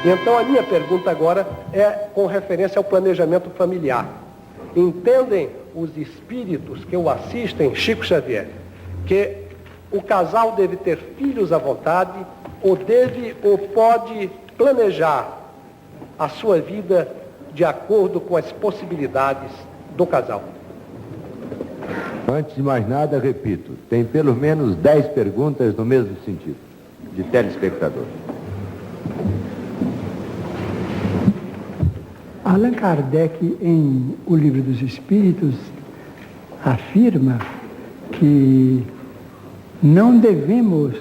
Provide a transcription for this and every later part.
Então a minha pergunta agora é com referência ao planejamento familiar. Entendem os espíritos que o assistem, Chico Xavier, que o casal deve ter filhos à vontade ou deve ou pode planejar a sua vida de acordo com as possibilidades do casal? Antes de mais nada, repito, tem pelo menos 10 perguntas no mesmo sentido, de telespectador. Allan Kardec, em O Livro dos Espíritos, afirma que não devemos,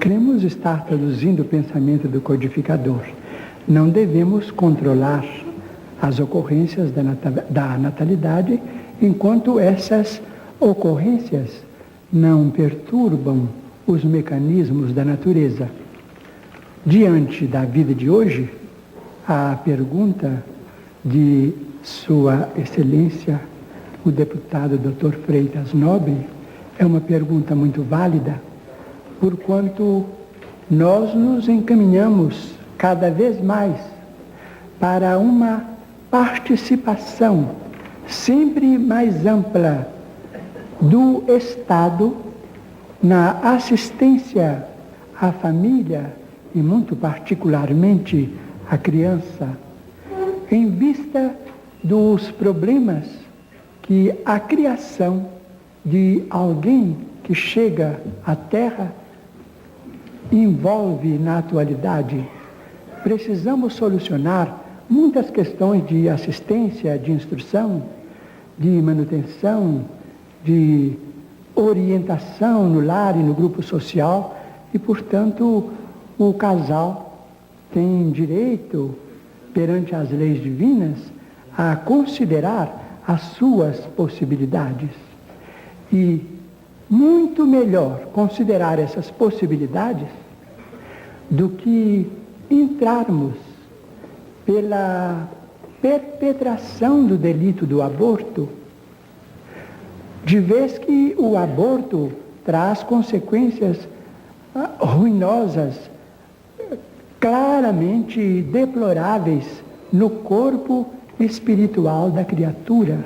queremos estar traduzindo o pensamento do codificador, não devemos controlar as ocorrências da natalidade enquanto essas ocorrências não perturbam os mecanismos da natureza. Diante da vida de hoje, a pergunta de Sua Excelência, o deputado Dr. Freitas Nobre, é uma pergunta muito válida, porquanto nós nos encaminhamos cada vez mais para uma participação sempre mais ampla do Estado na assistência à família e muito particularmente à criança, em vista dos problemas que a criação de alguém que chega à Terra envolve na atualidade. Precisamos solucionar muitas questões de assistência, de instrução, de manutenção, de orientação no lar e no grupo social e, portanto, o casal tem direito, perante as leis divinas, a considerar as suas possibilidades. E muito melhor considerar essas possibilidades do que entrarmos pela perpetração do delito do aborto, de vez que o aborto traz consequências ruinosas, claramente deploráveis no corpo espiritual da criatura.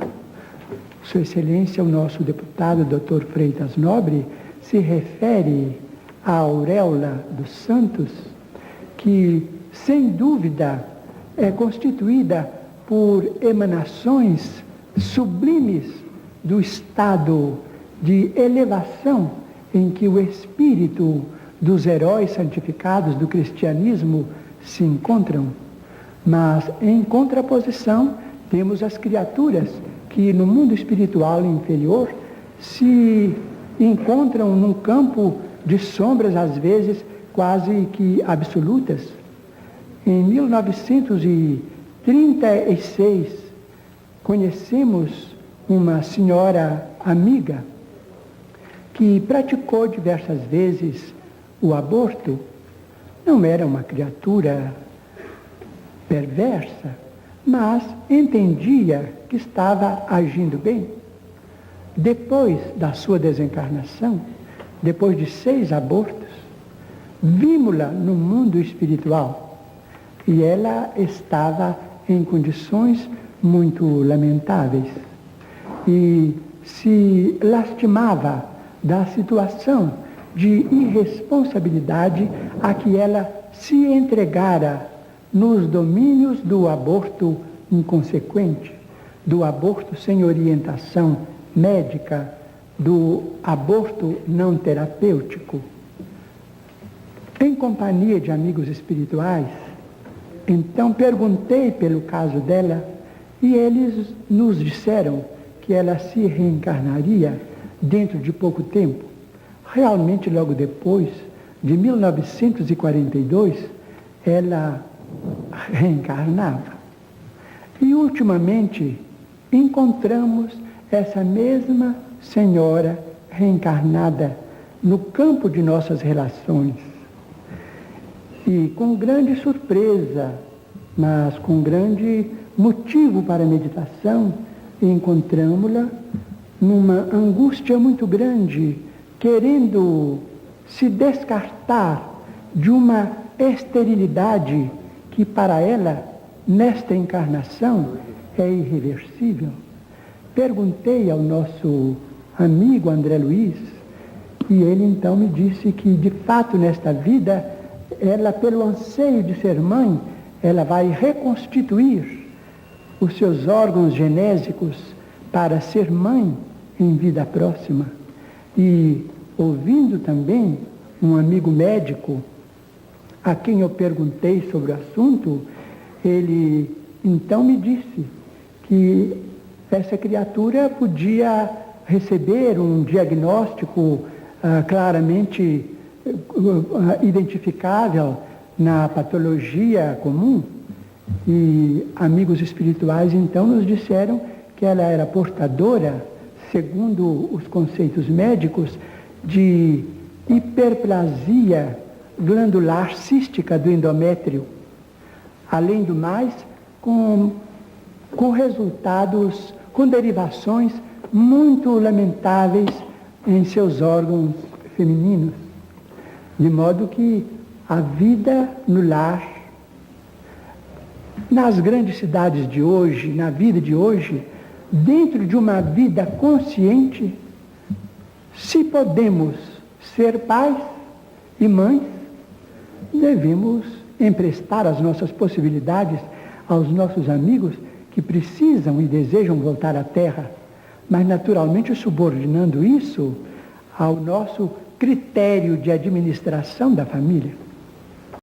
Sua Excelência, o nosso deputado Dr. Freitas Nobre, se refere à auréola dos santos, que, sem dúvida, é constituída por emanações sublimes do estado de elevação em que o espírito dos heróis santificados do cristianismo se encontram. Mas, em contraposição, temos as criaturas que no mundo espiritual inferior se encontram num campo de sombras, às vezes quase que absolutas. Em 1936, conhecemos uma senhora amiga que praticou diversas vezes o aborto. Não era uma criatura perversa, mas entendia que estava agindo bem. Depois da sua desencarnação, depois de 6 abortos, vimos-la no mundo espiritual e ela estava em condições muito lamentáveis e se lastimava da situação de irresponsabilidade a que ela se entregara nos domínios do aborto inconsequente, do aborto sem orientação médica, do aborto não terapêutico. Em companhia de amigos espirituais, então perguntei pelo caso dela e eles nos disseram que ela se reencarnaria dentro de pouco tempo. Realmente, logo depois de 1942, ela reencarnava. E, ultimamente, encontramos essa mesma senhora reencarnada no campo de nossas relações. E, com grande surpresa, mas com grande motivo para meditação, encontramos-la numa angústia muito grande, querendo se descartar de uma esterilidade que para ela, nesta encarnação, é irreversível. Perguntei ao nosso amigo André Luiz, e ele então me disse que, de fato, nesta vida, ela, pelo anseio de ser mãe, ela vai reconstituir os seus órgãos genésicos para ser mãe em vida próxima. E ouvindo também um amigo médico, a quem eu perguntei sobre o assunto, ele então me disse que essa criatura podia receber um diagnóstico claramente identificável na patologia comum, e amigos espirituais então nos disseram que ela era portadora, segundo os conceitos médicos, de hiperplasia glandular cística do endométrio, além do mais, com resultados, com derivações muito lamentáveis em seus órgãos femininos. De modo que a vida no lar, nas grandes cidades de hoje, na vida de hoje, dentro de uma vida consciente, se podemos ser pais e mães, devemos emprestar as nossas possibilidades aos nossos amigos que precisam e desejam voltar à Terra, mas naturalmente subordinando isso ao nosso critério de administração da família.